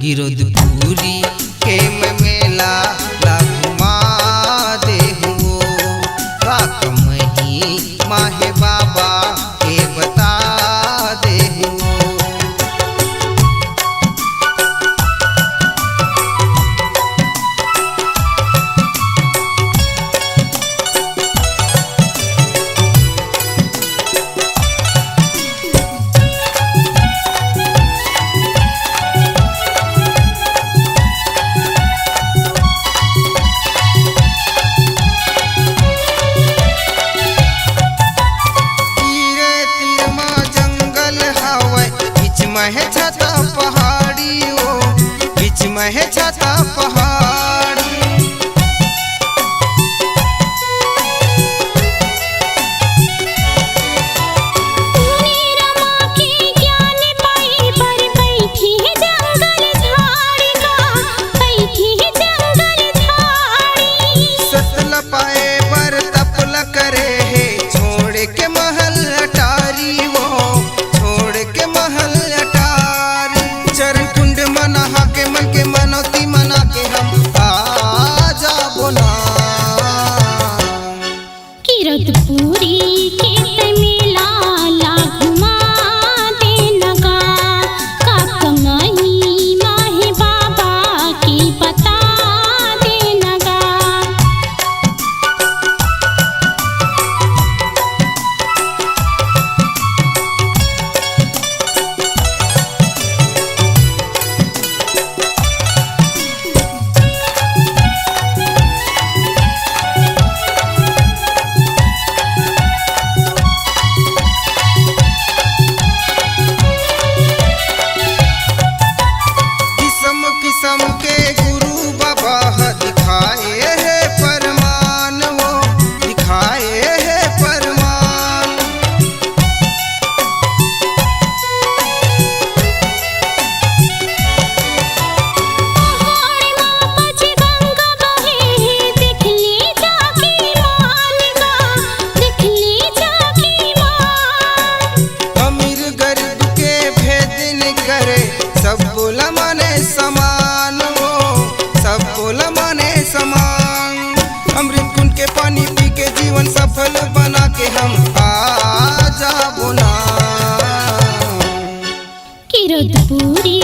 गिरधपुरी के मेला ला घुमा दे हो का कमही माहे बाबा के बता दे हो। महे छता पहाड़ी ओ बीच महे छता पहाड़ी सतल पाए बर तपल करे है छोड़ के महल अटारी वो छोड़ के महल चरण कुंड मना के मन के मनौती मना के हम आ जाबो ना। गिरधपुरी के मेला ला घुमा दे नगा का कमही माहे बाबा की बता दे नगा। किस्म के गुरु बाबा दिखाए है परमान वो दिखाए है परमान। अमीर गरीब के भेद न करे सब बोला माने समान वो सब बोला माने समान। अमृत कुंड के पानी पी के जीवन सफल बना के हम आ जाबो ना। गिरधपुरी